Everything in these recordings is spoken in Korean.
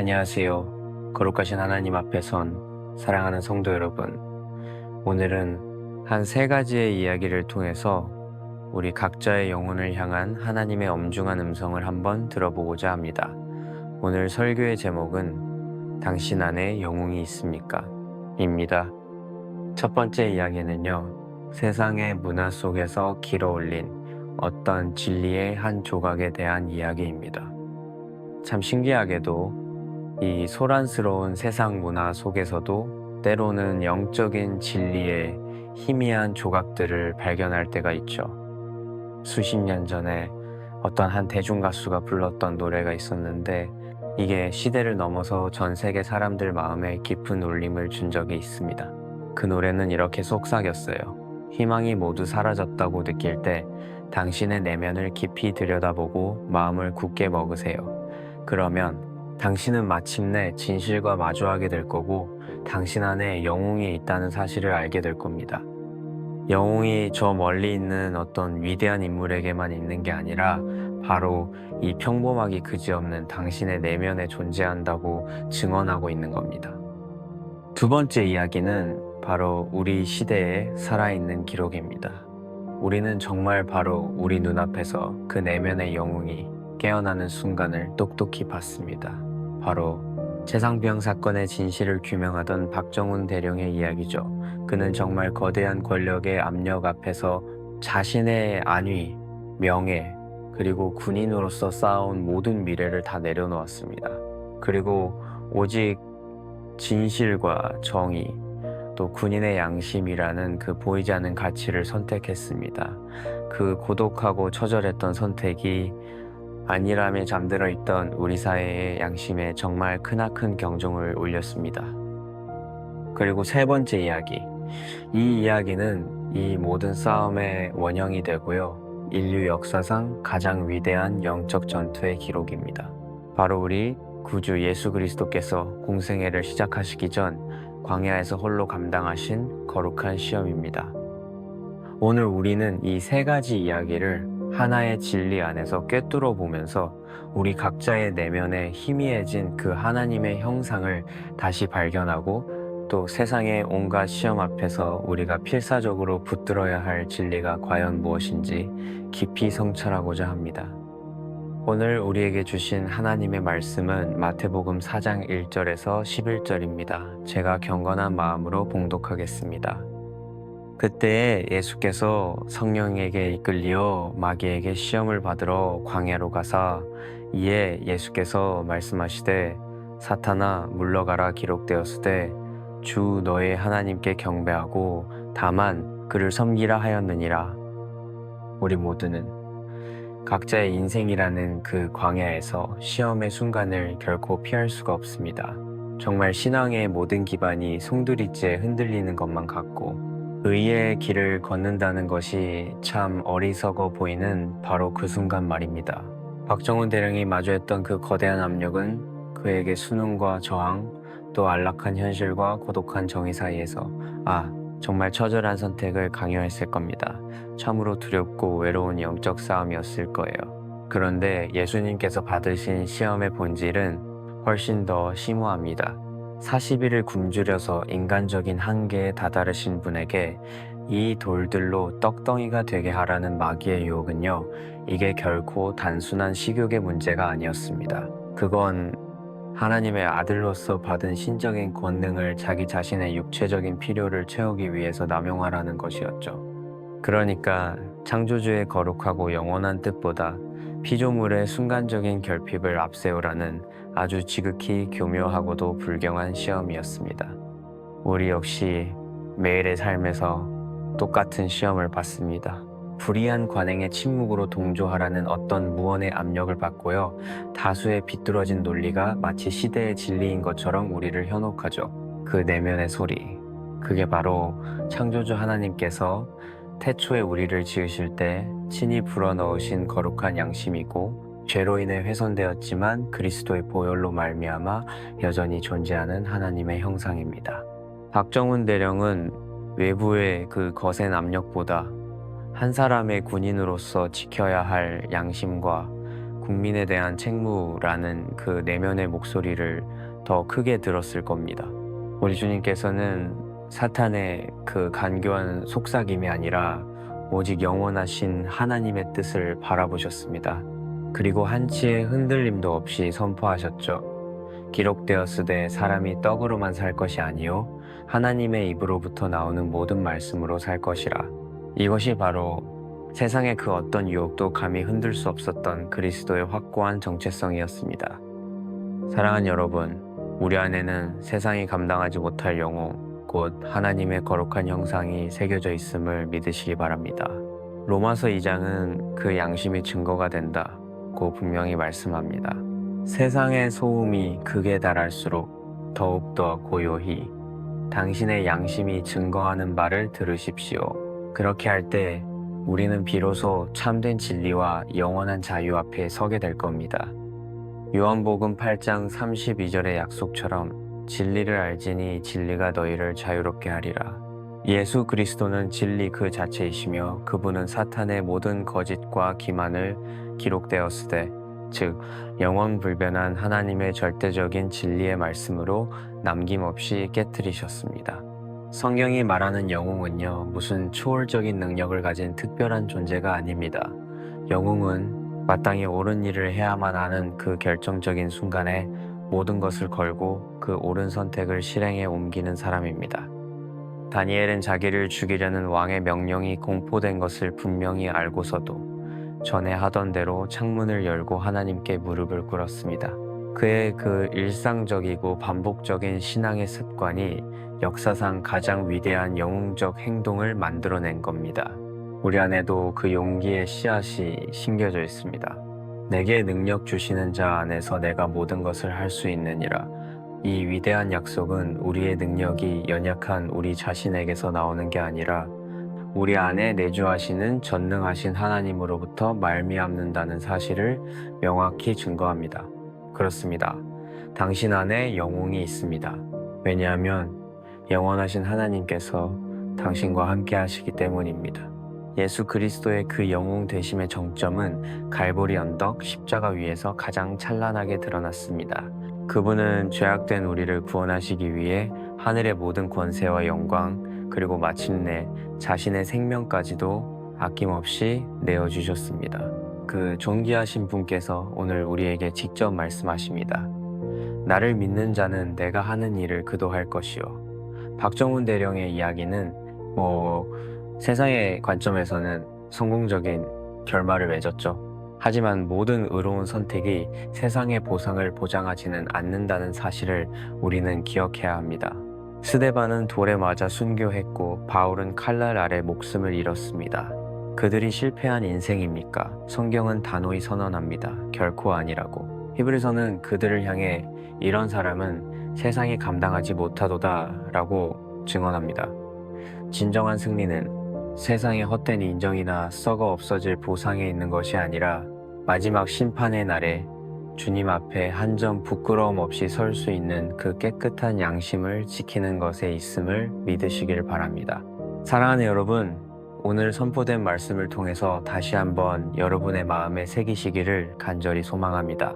안녕하세요. 거룩하신 하나님 앞에 선 사랑하는 성도 여러분. 오늘은 한 세 가지의 이야기를 통해서 우리 각자의 영혼을 향한 하나님의 엄중한 음성을 한번 들어보고자 합니다. 오늘 설교의 제목은 당신 안에 영웅이 있습니까? 입니다. 첫 번째 이야기는요, 세상의 문화 속에서 길어올린 어떤 진리의 한 조각에 대한 이야기입니다. 참 신기하게도 이 소란스러운 세상 문화 속에서도 때로는 영적인 진리의 희미한 조각들을 발견할 때가 있죠. 수십 년 전에 어떤 한 대중가수가 불렀던 노래가 있었는데 이게 시대를 넘어서 전 세계 사람들 마음에 깊은 울림을 준 적이 있습니다. 그 노래는 이렇게 속삭였어요. 희망이 모두 사라졌다고 느낄 때 당신의 내면을 깊이 들여다보고 마음을 굳게 먹으세요. 그러면 당신은 마침내 진실과 마주하게 될 거고 당신 안에 영웅이 있다는 사실을 알게 될 겁니다. 영웅이 저 멀리 있는 어떤 위대한 인물에게만 있는 게 아니라 바로 이 평범하기 그지없는 당신의 내면에 존재한다고 증언하고 있는 겁니다. 두 번째 이야기는 바로 우리 시대에 살아있는 기록입니다. 우리는 정말 바로 우리 눈앞에서 그 내면의 영웅이 깨어나는 순간을 똑똑히 봤습니다. 바로 최상병 사건의 진실을 규명하던 박정훈 대령의 이야기죠. 그는 정말 거대한 권력의 압력 앞에서 자신의 안위, 명예, 그리고 군인으로서 쌓아온 모든 미래를 다 내려놓았습니다. 그리고 오직 진실과 정의, 또 군인의 양심이라는 그 보이지 않는 가치를 선택했습니다. 그 고독하고 처절했던 선택이 안일함에 잠들어 있던 우리 사회의 양심에 정말 크나큰 경종을 울렸습니다. 그리고 세 번째 이야기. 이 이야기는 이 모든 싸움의 원형이 되고요. 인류 역사상 가장 위대한 영적 전투의 기록입니다. 바로 우리 구주 예수 그리스도께서 공생애를 시작하시기 전 광야에서 홀로 감당하신 거룩한 시험입니다. 오늘 우리는 이 세 가지 이야기를 하나의 진리 안에서 꿰뚫어 보면서 우리 각자의 내면에 희미해진 그 하나님의 형상을 다시 발견하고 또 세상의 온갖 시험 앞에서 우리가 필사적으로 붙들어야 할 진리가 과연 무엇인지 깊이 성찰하고자 합니다. 오늘 우리에게 주신 하나님의 말씀은 마태복음 4장 1절에서 11절입니다. 제가 경건한 마음으로 봉독하겠습니다. 그때에 예수께서 성령에게 이끌리어 마귀에게 시험을 받으러 광야로 가사 이에 예수께서 말씀하시되 사탄아 물러가라 기록되었으되 주 너의 하나님께 경배하고 다만 그를 섬기라 하였느니라. 우리 모두는 각자의 인생이라는 그 광야에서 시험의 순간을 결코 피할 수가 없습니다. 정말 신앙의 모든 기반이 송두리째 흔들리는 것만 같고 의의 길을 걷는다는 것이 참 어리석어 보이는 바로 그 순간 말입니다. 박정훈 대령이 마주했던 그 거대한 압력은 그에게 수능과 저항, 또 안락한 현실과 고독한 정의 사이에서 정말 처절한 선택을 강요했을 겁니다. 참으로 두렵고 외로운 영적 싸움이었을 거예요. 그런데 예수님께서 받으신 시험의 본질은 훨씬 더 심오합니다. 40일을 굶주려서 인간적인 한계에 다다르신 분에게 이 돌들로 떡덩이가 되게 하라는 마귀의 유혹은요, 이게 결코 단순한 식욕의 문제가 아니었습니다. 그건 하나님의 아들로서 받은 신적인 권능을 자기 자신의 육체적인 필요를 채우기 위해서 남용하라는 것이었죠. 그러니까 창조주의 거룩하고 영원한 뜻보다 피조물의 순간적인 결핍을 앞세우라는 아주 지극히 교묘하고도 불경한 시험이었습니다. 우리 역시 매일의 삶에서 똑같은 시험을 받습니다. 불의한 관행의 침묵으로 동조하라는 어떤 무언의 압력을 받고요. 다수의 비뚤어진 논리가 마치 시대의 진리인 것처럼 우리를 현혹하죠. 그 내면의 소리, 그게 바로 창조주 하나님께서 태초에 우리를 지으실 때 친히 불어넣으신 거룩한 양심이고 죄로 인해 훼손되었지만 그리스도의 보혈로 말미암아 여전히 존재하는 하나님의 형상입니다. 박정훈 대령은 외부의 그 거센 압력보다 한 사람의 군인으로서 지켜야 할 양심과 국민에 대한 책무라는 그 내면의 목소리를 더 크게 들었을 겁니다. 우리 주님께서는 사탄의 그 간교한 속삭임이 아니라 오직 영원하신 하나님의 뜻을 바라보셨습니다. 그리고 한치의 흔들림도 없이 선포하셨죠. 기록되었으되 사람이 떡으로만 살 것이 아니요 하나님의 입으로부터 나오는 모든 말씀으로 살 것이라. 이것이 바로 세상의 그 어떤 유혹도 감히 흔들 수 없었던 그리스도의 확고한 정체성이었습니다. 사랑하는 여러분, 우리 안에는 세상이 감당하지 못할 영웅, 곧 하나님의 거룩한 형상이 새겨져 있음을 믿으시기 바랍니다. 로마서 2장은 그 양심이 증거가 된다고 분명히 말씀합니다. 세상의 소음이 극에 달할수록 더욱더 고요히 당신의 양심이 증거하는 바를 들으십시오. 그렇게 할 때 우리는 비로소 참된 진리와 영원한 자유 앞에 서게 될 겁니다. 요한복음 8장 32절의 약속처럼 진리를 알지니 진리가 너희를 자유롭게 하리라. 예수 그리스도는 진리 그 자체이시며 그분은 사탄의 모든 거짓과 기만을 기록되었으되 즉 영원불변한 하나님의 절대적인 진리의 말씀으로 남김없이 깨트리셨습니다. 성경이 말하는 영웅은요, 무슨 초월적인 능력을 가진 특별한 존재가 아닙니다. 영웅은 마땅히 옳은 일을 해야만 하는 그 결정적인 순간에 모든 것을 걸고 그 옳은 선택을 실행에 옮기는 사람입니다. 다니엘은 자기를 죽이려는 왕의 명령이 공포된 것을 분명히 알고서도 전에 하던 대로 창문을 열고 하나님께 무릎을 꿇었습니다. 그의 그 일상적이고 반복적인 신앙의 습관이 역사상 가장 위대한 영웅적 행동을 만들어낸 겁니다. 우리 안에도 그 용기의 씨앗이 심겨져 있습니다. 내게 능력 주시는 자 안에서 내가 모든 것을 할 수 있느니라. 이 위대한 약속은 우리의 능력이 연약한 우리 자신에게서 나오는 게 아니라 우리 안에 내주하시는 전능하신 하나님으로부터 말미암는다는 사실을 명확히 증거합니다. 그렇습니다. 당신 안에 영웅이 있습니다. 왜냐하면 영원하신 하나님께서 당신과 함께 하시기 때문입니다. 예수 그리스도의 그 영웅 되심의 정점은 갈보리 언덕 십자가 위에서 가장 찬란하게 드러났습니다. 그분은 죄악된 우리를 구원하시기 위해 하늘의 모든 권세와 영광 그리고 마침내 자신의 생명까지도 아낌없이 내어주셨습니다. 그 존귀하신 분께서 오늘 우리에게 직접 말씀하십니다. 나를 믿는 자는 내가 하는 일을 그도 할 것이요. 박정훈 대령의 이야기는 세상의 관점에서는 성공적인 결말을 맺었죠. 하지만 모든 의로운 선택이 세상의 보상을 보장하지는 않는다는 사실을 우리는 기억해야 합니다. 스데반은 돌에 맞아 순교했고 바울은 칼날 아래 목숨을 잃었습니다. 그들이 실패한 인생입니까? 성경은 단호히 선언합니다. 결코 아니라고. 히브리서는 그들을 향해 이런 사람은 세상이 감당하지 못하도다 라고 증언합니다. 진정한 승리는 세상의 헛된 인정이나 썩어 없어질 보상에 있는 것이 아니라 마지막 심판의 날에 주님 앞에 한 점 부끄러움 없이 설 수 있는 그 깨끗한 양심을 지키는 것에 있음을 믿으시길 바랍니다. 사랑하는 여러분, 오늘 선포된 말씀을 통해서 다시 한번 여러분의 마음에 새기시기를 간절히 소망합니다.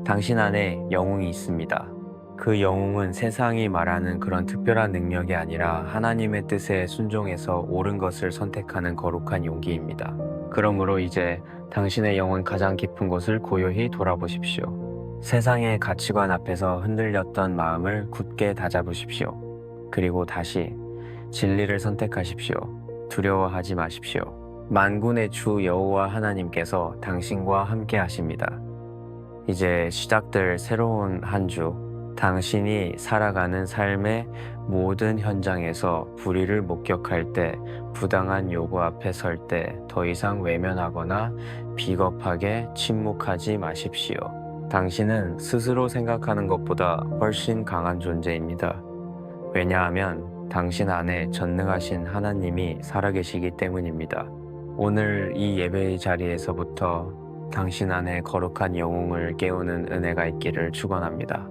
당신 안에 영웅이 있습니다. 그 영웅은 세상이 말하는 그런 특별한 능력이 아니라 하나님의 뜻에 순종해서 옳은 것을 선택하는 거룩한 용기입니다. 그러므로 이제 당신의 영혼 가장 깊은 곳을 고요히 돌아보십시오. 세상의 가치관 앞에서 흔들렸던 마음을 굳게 다잡으십시오. 그리고 다시 진리를 선택하십시오. 두려워하지 마십시오. 만군의 주 여호와 하나님께서 당신과 함께 하십니다. 이제 시작될 새로운 한 주, 당신이 살아가는 삶의 모든 현장에서 불의를 목격할 때, 부당한 요구 앞에 설 때 더 이상 외면하거나 비겁하게 침묵하지 마십시오. 당신은 스스로 생각하는 것보다 훨씬 강한 존재입니다. 왜냐하면 당신 안에 전능하신 하나님이 살아계시기 때문입니다. 오늘 이 예배의 자리에서부터 당신 안에 거룩한 영웅을 깨우는 은혜가 있기를 축원합니다.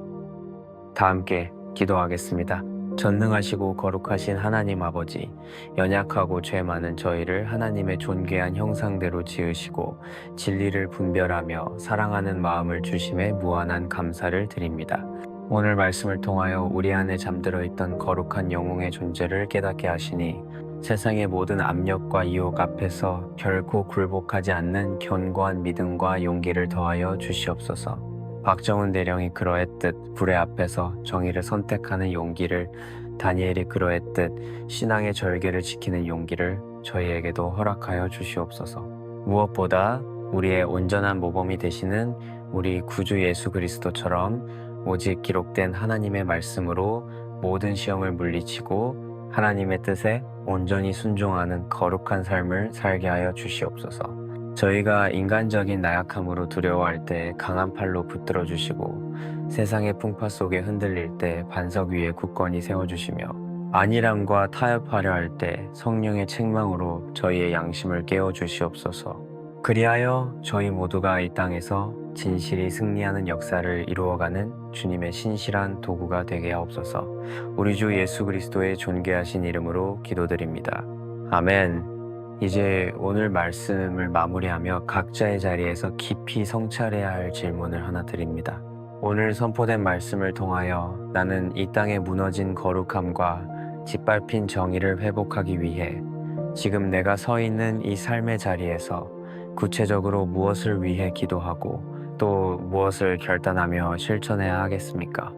다 함께 기도하겠습니다. 전능하시고 거룩하신 하나님 아버지, 연약하고 죄 많은 저희를 하나님의 존귀한 형상대로 지으시고 진리를 분별하며 사랑하는 마음을 주심에 무한한 감사를 드립니다. 오늘 말씀을 통하여 우리 안에 잠들어 있던 거룩한 영웅의 존재를 깨닫게 하시니 세상의 모든 압력과 유혹 앞에서 결코 굴복하지 않는 견고한 믿음과 용기를 더하여 주시옵소서. 박정훈 대령이 그러했듯 불의 앞에서 정의를 선택하는 용기를, 다니엘이 그러했듯 신앙의 절개를 지키는 용기를 저희에게도 허락하여 주시옵소서. 무엇보다 우리의 온전한 모범이 되시는 우리 구주 예수 그리스도처럼 오직 기록된 하나님의 말씀으로 모든 시험을 물리치고 하나님의 뜻에 온전히 순종하는 거룩한 삶을 살게 하여 주시옵소서. 저희가 인간적인 나약함으로 두려워할 때 강한 팔로 붙들어 주시고 세상의 풍파 속에 흔들릴 때 반석 위에 굳건히 세워주시며 안일함과 타협하려 할 때 성령의 책망으로 저희의 양심을 깨워 주시옵소서. 그리하여 저희 모두가 이 땅에서 진실이 승리하는 역사를 이루어가는 주님의 신실한 도구가 되게 하옵소서. 우리 주 예수 그리스도의 존귀하신 이름으로 기도드립니다. 아멘. 이제 오늘 말씀을 마무리하며 각자의 자리에서 깊이 성찰해야 할 질문을 하나 드립니다. 오늘 선포된 말씀을 통하여 나는 이 땅에 무너진 거룩함과 짓밟힌 정의를 회복하기 위해 지금 내가 서 있는 이 삶의 자리에서 구체적으로 무엇을 위해 기도하고 또 무엇을 결단하며 실천해야 하겠습니까?